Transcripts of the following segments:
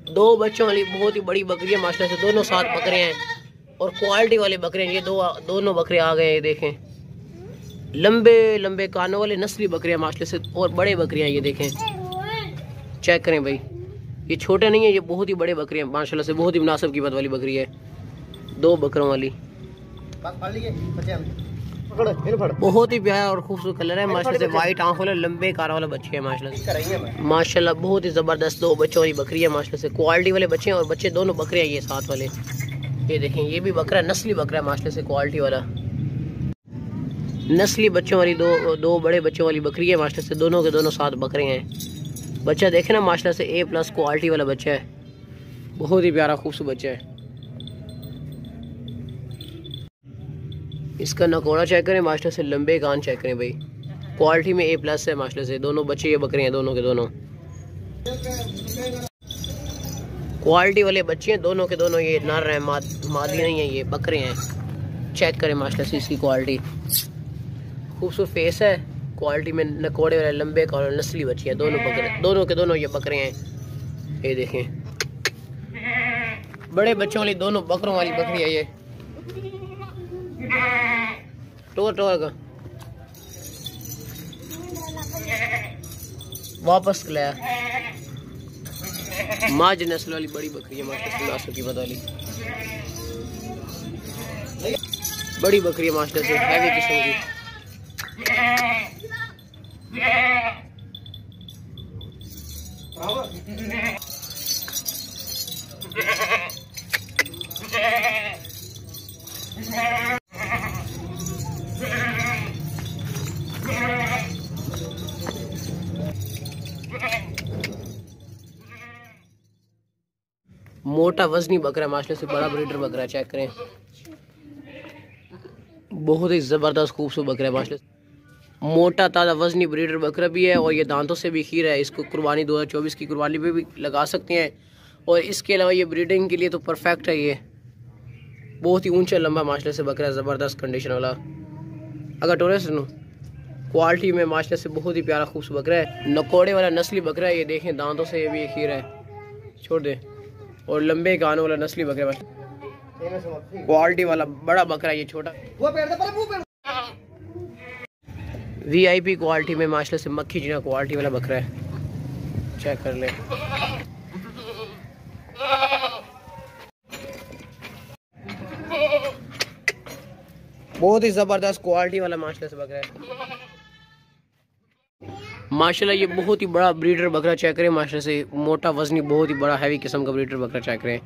दो बच्चों वाली बहुत ही बड़ी बकरी है माशाल्लाह से, दोनों साथ बकरे हैं और क्वालिटी वाले बकरे हैं। ये दोनों बकरे आ गए, ये देखें, लंबे लंबे कानों वाले नस्ली बकरे हैं माशाल्लाह से, और बड़े बकरे हैं। ये देखें, चेक करें भाई, ये छोटे नहीं है, ये बहुत ही बड़े बकरे हैं माशाल्लाह से, बहुत ही मुनासिब कीमत वाली बकरी है, दो बकरों वाली। बहुत ही प्यारा और खूबसूरत कलर है माशाल्लाह से, वाइट आंखों वाले लंबे कार वाले बच्चे हैं माशाल्लाह से। माशाल्लाह बहुत ही जबरदस्त दो बच्चों वाली बकरी है माशाल्लाह से, क्वालिटी वाले बच्चे हैं और बच्चे दोनों बकरे हैं ये साथ वाले। ये देखें, ये भी बकरा नस्ली बकरा है माशाल्लाह से, क्वालिटी वाला नस्ली बच्चों वाली दो बड़े बच्चों वाली बकरी है माशाल्लाह से, दोनों के दोनों साथ बकरे हैं। बच्चा देखे ना माशाल्लाह से, A+ क्वालिटी वाला बच्चा है, बहुत ही प्यारा खूबसूरत बच्चा है। इसका नकोड़ा चेक करें माशाल्लाह से, लंबे कान चेक करें भाई, क्वालिटी में A+ है माशाल्लाह से। दोनों बच्चे ये बकरे हैं, दोनों के दोनों क्वालिटी वाले बच्चे हैं, दोनों के दोनों ये नर हैं, मादी नहीं है, ये बकरे हैं। चेक करें माशाल्लाह से इसकी क्वालिटी, खूबसूरत फेस है, क्वालिटी में नकोड़े वाले लंबे कान नस्ली बच्चे हैं, दोनों बकरे, दोनों के दोनों ये बकरे हैं। ये देखें, बड़े बच्चों वाली दोनों बकरों वाली बकरी है ये, टोर का वापस लाया, माज नस्ल वाली बड़ी बकरी है माशाल्लाह से, कीमत वाली बड़ी बकरी है माशाल्लाह से, हैवी किस्म की। मोटा वजनी बकरा है माशाल्लाह से, बड़ा ब्रीडर बकरा है, चेक करें, बहुत ही जबरदस्त खूबसूरत बकरा है माशाल्लाह से, मोटा ताज़ा वजनी ब्रीडर बकरा भी है और ये दांतों से भी खीर है। इसको कुर्बानी 2024 की कुर्बानी पे भी लगा सकते हैं, और इसके अलावा ये ब्रीडिंग के लिए तो परफेक्ट है। ये बहुत ही ऊंचा लंबा माशाल्लाह से बकरा है, ज़बरदस्त कंडीशन वाला। अगर टोरे सुनो क्वालिटी में माशाल्लाह से बहुत ही प्यारा खूबसूरत बकरा है, नकोड़े वाला नस्ली बकरा है। ये देखें, दांतों से ये भी खीर है, छोड़ दे, और लंबे कानों वाला नस्ली बकरा, क्वालिटी वाला बड़ा बकरा है। ये छोटा VIP क्वालिटी में माशाल्लाह से मक्खी जिना क्वालिटी वाला बकरा है, चेक कर ले। बहुत ही जबरदस्त क्वालिटी वाला माशाल्लाह से बकरा है माशाल्लाह। ये बहुत ही बड़ा ब्रीडर बकरा चेक करें माशाल्लाह से, मोटा वजनी बहुत ही बड़ा हैवी किस्म का ब्रीडर बकरा चेक करें,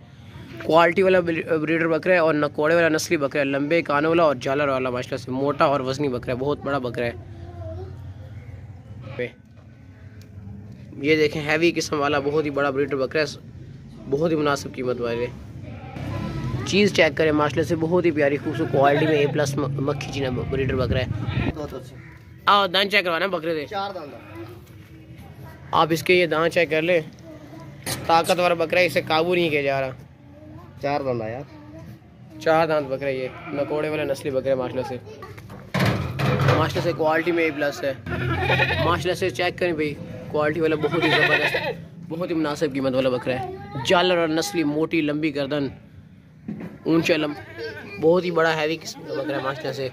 क्वालिटी वाला ब्रीडर बकरा है और नकोड़े वाला नस्ली बकरा है, लंबे कानों वाला और झालर वाला माशाल्लाह से, मोटा और वजनी बकरा है, बहुत बड़ा बकरा है। ये देखें, हैवी किस्म वाला बहुत ही बड़ा ब्रीडर बकरा है, बहुत ही मुनासिब कीमत वाले। चीज़ चेक करें माशाल्लाह से, बहुत ही प्यारी खूबसूरत क्वालिटी में A+ मक्खी जिना ब्रीडर बकरा है। आओ दांत चेक करवाना बकरे दे, 4 दांत आप इसके ये दांत चेक कर ले, ताकतवर बकरा है, इसे काबू नहीं किया जा रहा। 4 दांत यार, 4 दांत बकरा, ये नकोड़े वाला नस्ली बकरा माशाल्लाह से क्वालिटी में A+ है माशाल्लाह से। चेक करें भाई, क्वालिटी वाला बहुत ही ज़बरदस्त, बहुत ही मुनासिब कीमत वाला बकरा है, जालर और नस्ली, मोटी लंबी गर्दन, ऊंचा लम, बहुत ही बड़ा हैवी किस्म का बकरा है माशाल्लाह से।